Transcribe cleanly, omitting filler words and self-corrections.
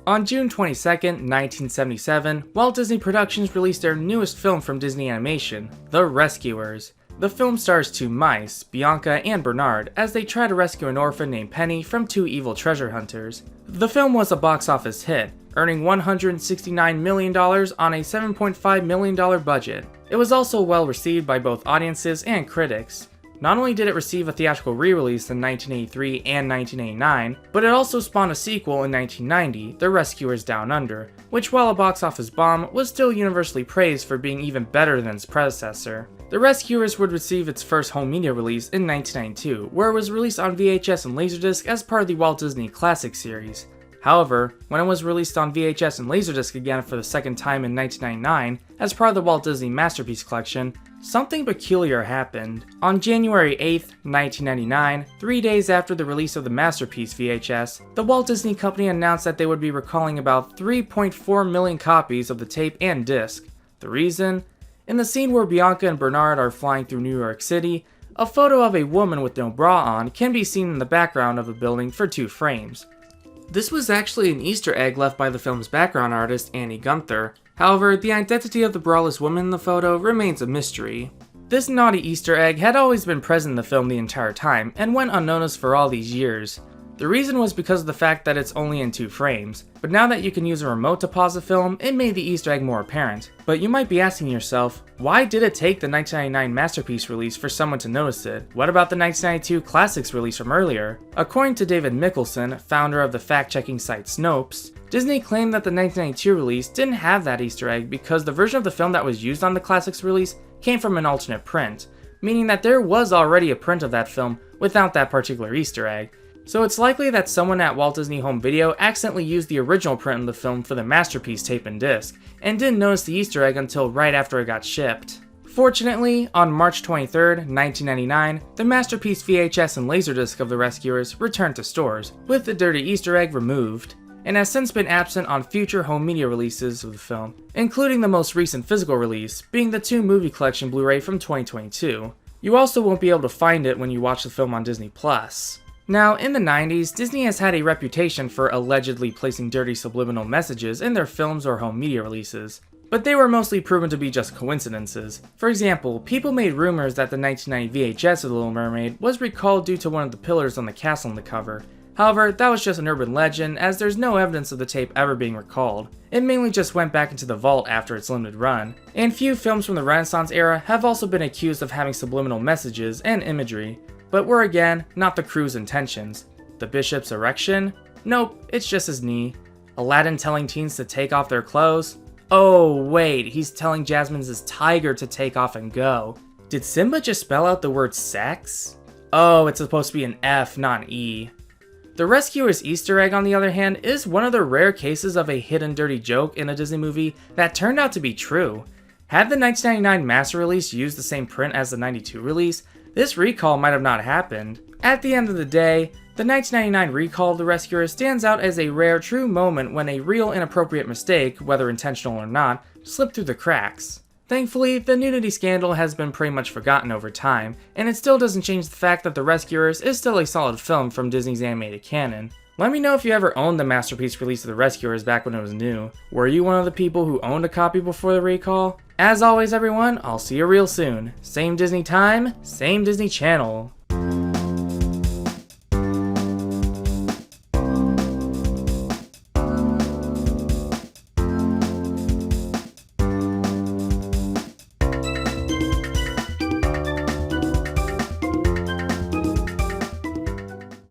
On June 22, 1977, Walt Disney Productions released their newest film from Disney Animation, The Rescuers. The film stars two mice, Bianca and Bernard, as they try to rescue an orphan named Penny from two evil treasure hunters. The film was a box office hit, earning $169 million on a $7.5 million budget. It was also well received by both audiences and critics. Not only did it receive a theatrical re-release in 1983 and 1989, but it also spawned a sequel in 1990, The Rescuers Down Under, which, while a box office bomb, was still universally praised for being even better than its predecessor. The Rescuers would receive its first home media release in 1992, where it was released on VHS and Laserdisc as part of the Walt Disney Classic series. However, when it was released on VHS and Laserdisc again for the second time in 1999 as part of the Walt Disney Masterpiece Collection, something peculiar happened. On January 8, 1999, 3 days after the release of the Masterpiece VHS, the Walt Disney Company announced that they would be recalling about 3.4 million copies of the tape and disc. The reason? In the scene where Bianca and Bernard are flying through New York City, a photo of a woman with no bra on can be seen in the background of a building for 2 frames. This was actually an Easter egg left by the film's background artist, Annie Gunther. However, the identity of the braless woman in the photo remains a mystery. This naughty Easter egg had always been present in the film the entire time, and went unnoticed for all these years. The reason was because of the fact that it's only in 2 frames, but now that you can use a remote to pause the film, it made the Easter egg more apparent. But you might be asking yourself, why did it take the 1999 Masterpiece release for someone to notice it? What about the 1992 Classics release from earlier? According to David Mickelson, founder of the fact-checking site Snopes, Disney claimed that the 1992 release didn't have that Easter egg because the version of the film that was used on the Classics release came from an alternate print, meaning that there was already a print of that film without that particular Easter egg. So it's likely that someone at Walt Disney Home Video accidentally used the original print of the film for the Masterpiece tape and disc, and didn't notice the Easter egg until right after it got shipped. Fortunately, on March 23, 1999, the Masterpiece VHS and Laserdisc of The Rescuers returned to stores, with the dirty Easter egg removed, and has since been absent on future home media releases of the film, including the most recent physical release, being the 2 movie collection Blu-ray from 2022. You also won't be able to find it when you watch the film on Disney+. Now, in the 90s, Disney has had a reputation for allegedly placing dirty subliminal messages in their films or home media releases, but they were mostly proven to be just coincidences. For example, people made rumors that the 1990 VHS of The Little Mermaid was recalled due to one of the pillars on the castle on the cover. However, that was just an urban legend, as there's no evidence of the tape ever being recalled. It mainly just went back into the vault after its limited run, and few films from the Renaissance era have also been accused of having subliminal messages and imagery, but were again not the crew's intentions. The bishop's erection? Nope, it's just his knee. Aladdin telling teens to take off their clothes? Oh wait, he's telling Jasmine's tiger to take off and go. Did Simba just spell out the word sex? Oh, it's supposed to be an F, not an E. The Rescuers Easter egg, on the other hand, is one of the rare cases of a hidden dirty joke in a Disney movie that turned out to be true. Had the 1999 master release used the same print as the 92 release, this recall might have not happened. At the end of the day, the 1999 recall of The Rescuers stands out as a rare true moment when a real inappropriate mistake, whether intentional or not, slipped through the cracks. Thankfully, the nudity scandal has been pretty much forgotten over time, and it still doesn't change the fact that The Rescuers is still a solid film from Disney's animated canon. Let me know if you ever owned the Masterpiece release of The Rescuers back when it was new. Were you one of the people who owned a copy before the recall? As always everyone, I'll see you real soon. Same Disney time, same Disney channel.